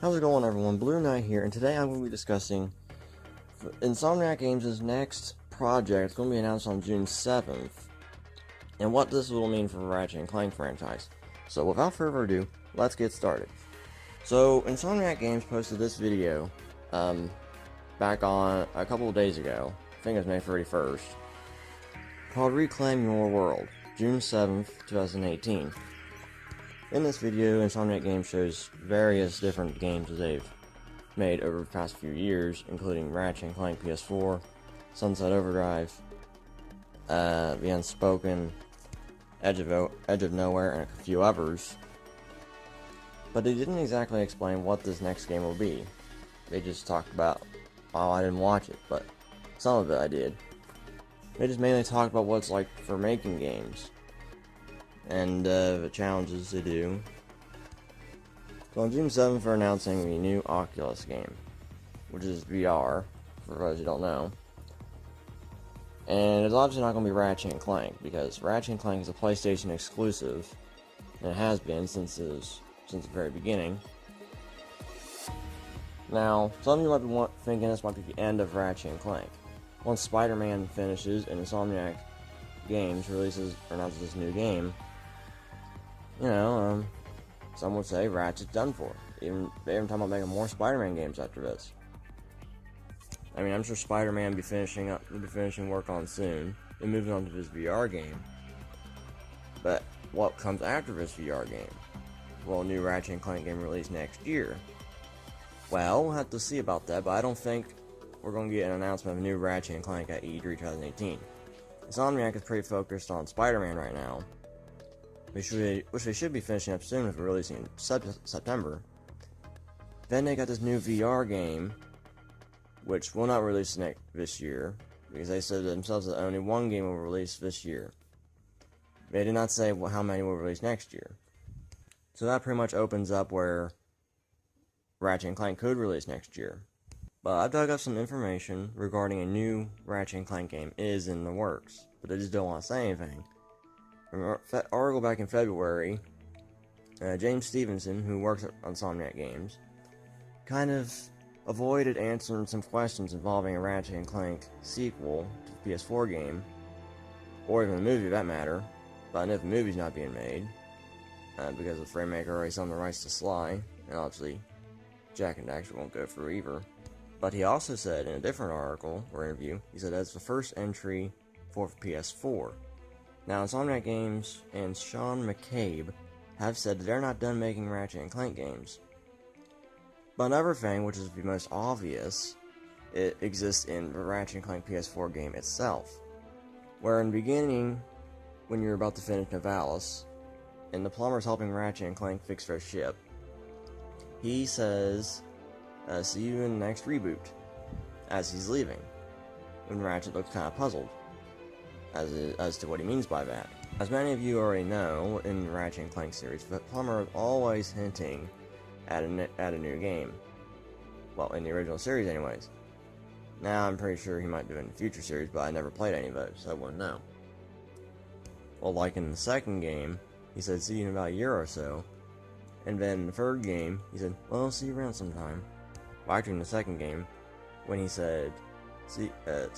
How's it going, everyone? Blueknight here, and today I'm going to be discussing Insomniac Games' next project. It's going to be announced on June 7th, and what this will mean for the Ratchet Clank franchise. So, without further ado, let's get started. So, Insomniac Games posted this video back on a couple of days ago. I think it was May 31st, called Reclaim Your World, June 7th, 2018. In this video, Insomniac Games shows various different games that they've made over the past few years, including Ratchet Clank PS4, Sunset Overdrive, The Unspoken, Edge of Nowhere, and a few others. But they didn't exactly explain what this next game will be. They just talked about, oh, I didn't watch it, but some of it I did. They just mainly talked about what it's like for making games and the challenges they do. So on June 7th, we're announcing the new Oculus game, which is VR, for those who don't know. And it's obviously not going to be Ratchet & Clank, because Ratchet & Clank is a PlayStation exclusive, and it has been since the very beginning. Now, some of you might be thinking this might be the end of Ratchet & Clank. Once Spider-Man finishes and Insomniac Games announces this new game, some would say Ratchet's done for. They're even talking about making more Spider-Man games after this. I mean, I'm sure Spider-Man will be finishing work on soon, and moving on to his VR game. But what comes after this VR game? Will a new Ratchet & Clank game release next year? Well, we'll have to see about that, but I don't think we're going to get an announcement of a new Ratchet & Clank at E3 2018. Insomniac is pretty focused on Spider-Man right now, which they should be finishing up soon if we're releasing in September. Then they got this new VR game, which will not release this year, because they said themselves that only one game will release this year. They did not say how many will release next year. So that pretty much opens up where Ratchet & Clank could release next year. But I've dug up some information regarding a new Ratchet & Clank game is in the works, but they just don't want to say anything. From an article back in February, James Stevenson, who works at Insomniac Games, kind of avoided answering some questions involving a Ratchet & Clank sequel to the PS4 game, or even a movie for that matter. But I know the movie's not being made, because the Framemaker already sold the rights to Sly, and obviously Jack and Daxter won't go through either. But he also said in a different article or interview, he said that's the first entry for PS4. Now, Insomniac Games and Sean McCabe have said that they're not done making Ratchet & Clank games. But another thing, which is the most obvious, it exists in the Ratchet & Clank PS4 game itself. Where in the beginning, when you're about to finish Novalis, and the plumber's helping Ratchet & Clank fix their ship, he says, see you in the next reboot, as he's leaving, when Ratchet looks kind of puzzled as to what he means by that. As many of you already know, in the Ratchet & Clank series, the plumber is always hinting at a new game. Well, in the original series anyways. Now I'm pretty sure he might do it in the future series, but I never played any of those, so I wouldn't know. Well, like in the second game, he said see you in about a year or so, and then in the third game, he said, well, I'll see you around sometime. Well, actually in the second game, when he said see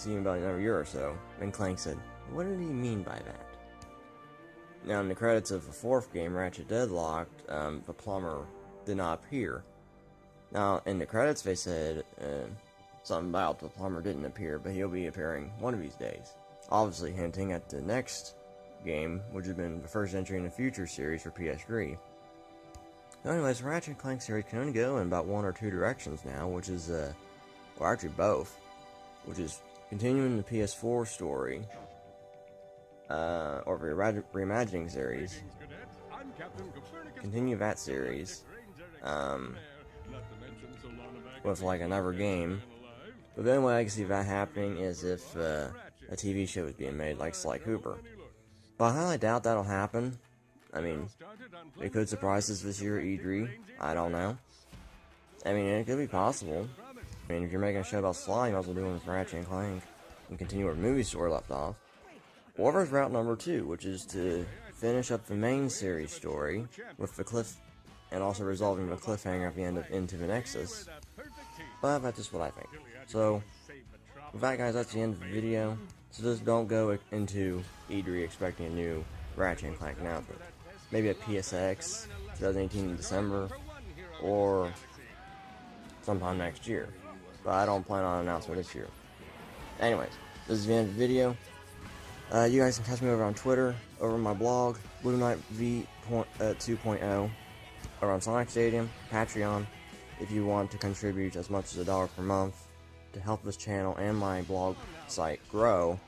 you in about another year or so, then Clank said, what did he mean by that? Now in the credits of the fourth game, Ratchet Deadlocked, the plumber did not appear. Now in the credits they said something about the plumber didn't appear, but he'll be appearing one of these days. Obviously hinting at the next game, which has been the first entry in the future series for PS3. So anyways, the Ratchet & Clank series can only go in about one or two directions now, which is, well actually both, which is continuing the PS4 story, or the reimagining series, continue that series, with like another game. But the only way I can see that happening is if a TV show is being made like Sly Cooper. But I highly doubt that'll happen. I mean, it could surprise us this year at E3, I don't know. I mean, it could be possible. I mean, if you're making a show about Sly, you might as well do one with Ratchet & Clank and continue where the movie story left off. Or route number 2, which is to finish up the main series story with the and also resolving the cliffhanger at the end of Into the Nexus. But that's just what I think. So, with that, guys, that's the end of the video. So just don't go into E3 expecting a new Ratchet Clank announcement. Maybe a PSX 2018 in December, or sometime next year. But I don't plan on an announcement this year. Anyways, this is the end of the video. You guys can catch me over on Twitter, over on my blog, Blueknight V2.0, or on Sonic Stadium, Patreon, if you want to contribute as much as $1 per month to help this channel and my blog site grow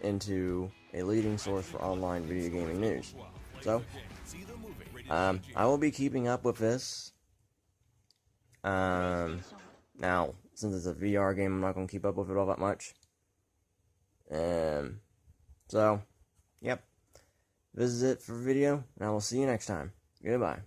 into a leading source for online video gaming news. So, I will be keeping up with this. Now, since it's a VR game, I'm not going to keep up with it all that much. So, yep. This is it for the video, and I will see you next time. Goodbye.